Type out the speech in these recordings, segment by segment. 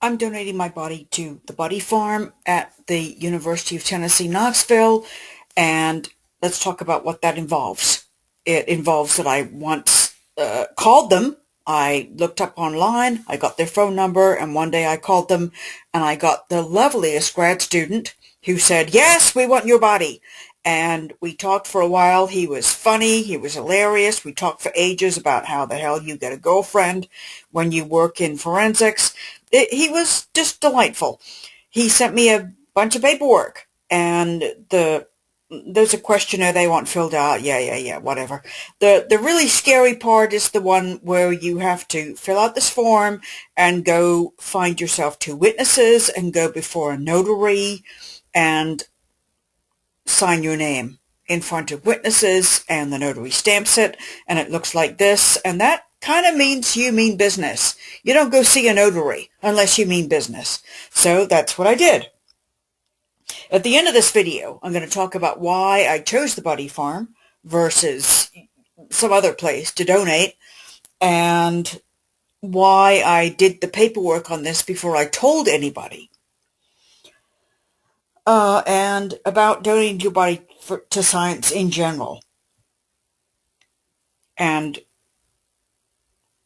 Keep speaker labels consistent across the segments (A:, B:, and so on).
A: I'm donating my body to the Body Farm at the University of Tennessee, Knoxville, and let's talk about what that involves. It involves that I once called them. I looked up online, I got their phone number, and one day I called them, and I got the loveliest grad student who said, yes, we want your body. And we talked for a while. He was funny. He was hilarious. We talked for ages about how the hell you get a girlfriend when you work in forensics. He was just delightful. He sent me a bunch of paperwork, and there's a questionnaire they want filled out. Yeah, whatever. The really scary part is the one where you have to fill out this form and go find yourself two witnesses and go before a notary and sign your name in front of witnesses, and the notary stamps it, and it looks like this, and that kind of means you mean business. You don't go see a notary unless you mean business. So that's what I did. At the end of this video, I'm going to talk about why I chose the Body Farm versus some other place to donate, and why I did the paperwork on this before I told anybody. And about donating your body to science in general. And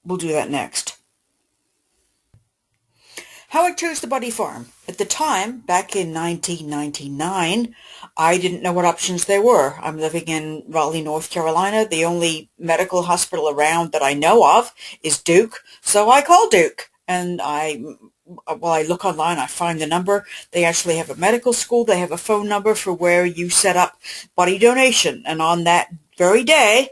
A: we'll do that next. How I chose the Body Farm. At the time, back in 1999, I didn't know what options there were. I'm living in Raleigh, North Carolina. The only medical hospital around that I know of is Duke. So I called Duke, and I look online, I find the number. They actually have a medical school. They have a phone number for where you set up body donation. And on that very day,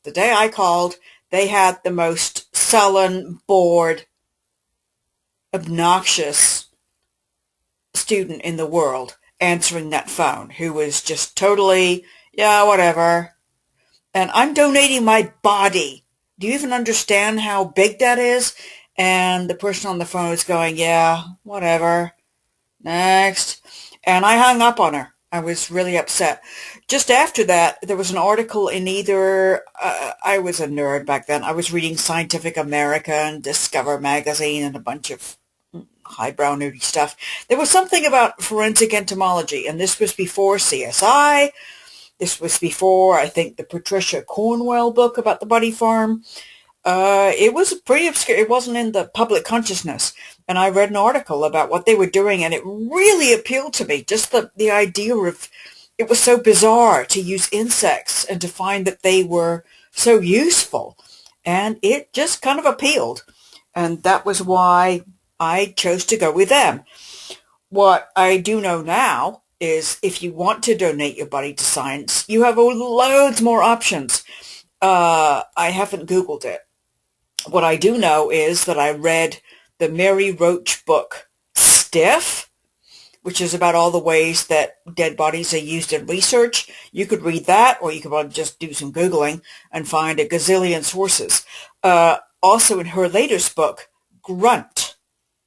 A: the day I called, they had the most sullen, bored, obnoxious student in the world answering that phone, who was just totally, yeah, whatever. And I'm donating my body. Do you even understand how big that is? And the person on the phone was going, yeah, whatever, next. And I hung up on her. I was really upset. Just after that, there was an article in either, I was a nerd back then. I was reading Scientific American and Discover magazine and a bunch of highbrow nerdy stuff. There was something about forensic entomology, and this was before CSI. This was before, I think, the Patricia Cornwell book about the Body Farm. It was pretty obscure. It wasn't in the public consciousness. And I read an article about what they were doing, and it really appealed to me. Just the idea of, it was so bizarre to use insects and to find that they were so useful. And it just kind of appealed. And that was why I chose to go with them. What I do know now is if you want to donate your body to science, you have loads more options. I haven't Googled it. What I do know is that I read the Mary Roach book, Stiff, which is about all the ways that dead bodies are used in research. You could read that, or you could probably just do some Googling and find a gazillion sources. Also in her latest book, Grunt,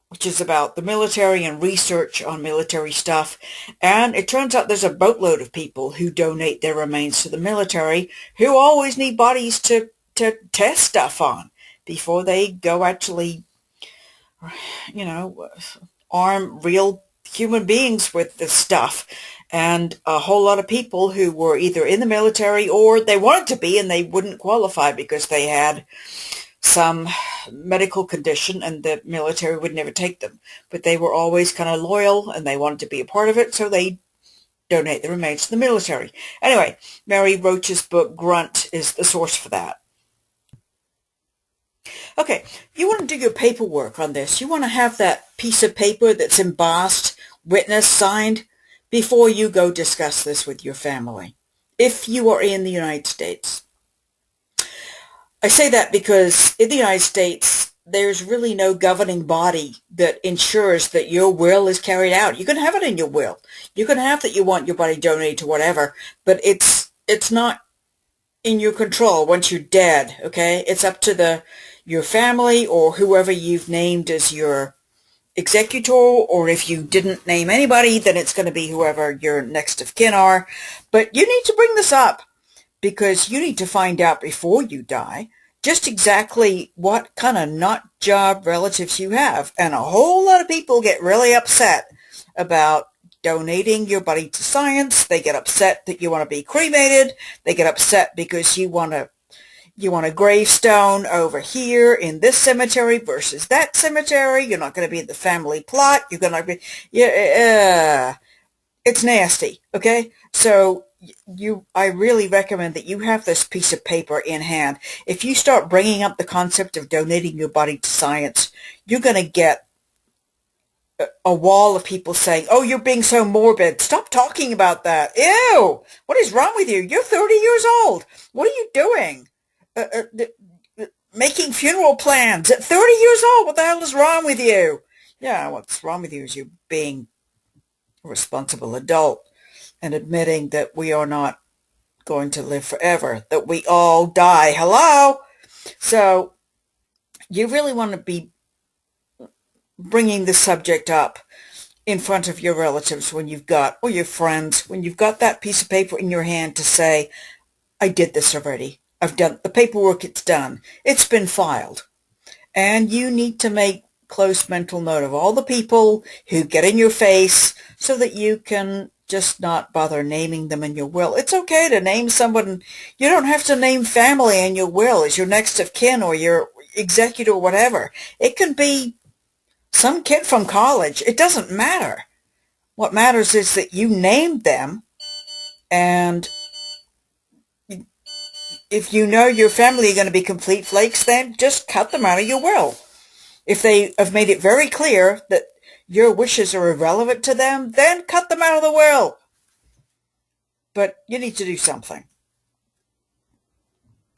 A: which is about the military and research on military stuff. And it turns out there's a boatload of people who donate their remains to the military who always need bodies to test stuff on before they go actually, arm real human beings with this stuff. And a whole lot of people who were either in the military or they wanted to be and they wouldn't qualify because they had some medical condition and the military would never take them. But they were always kind of loyal and they wanted to be a part of it, so they donate their remains to the military. Anyway, Mary Roach's book, Grunt, is the source for that. Okay, you want to do your paperwork on this. You want to have that piece of paper that's embossed, witness signed, before you go discuss this with your family, if you are in the United States. I say that because in the United States, there's really no governing body that ensures that your will is carried out. You can have it in your will. You can have that you want your body donated to whatever, but it's not in your control once you're dead, okay? It's up to your family or whoever you've named as your executor, or if you didn't name anybody, then it's going to be whoever your next of kin are. But you need to bring this up because you need to find out before you die, just exactly what kind of nut job relatives you have. And a whole lot of people get really upset about donating your body to science. They get upset that you want to be cremated. They get upset because you want a gravestone over here in this cemetery versus that cemetery. You're not going to be in the family plot. You're going to be, yeah, it's nasty. Okay. So I really recommend that you have this piece of paper in hand. If you start bringing up the concept of donating your body to science, you're going to get a wall of people saying, oh, you're being so morbid. Stop talking about that. Ew. What is wrong with you? You're 30 years old. What are you doing? Making funeral plans at 30 years old. What the hell is wrong with you? Yeah, what's wrong with you is you being a responsible adult and admitting that we are not going to live forever, that we all die. Hello? So you really want to be bringing the subject up in front of your relatives when you've got, or your friends, when you've got that piece of paper in your hand to say, I did this already. I've done the paperwork. It's done. It's been filed. And you need to make close mental note of all the people who get in your face so that you can just not bother naming them in your will. It's okay to name someone. You don't have to name family in your will as your next of kin or your executor or whatever. It can be some kid from college. It doesn't matter. What matters is that you named them, and if you know your family are going to be complete flakes, then just cut them out of your will. If they have made it very clear that your wishes are irrelevant to them, then cut them out of the will. But you need to do something.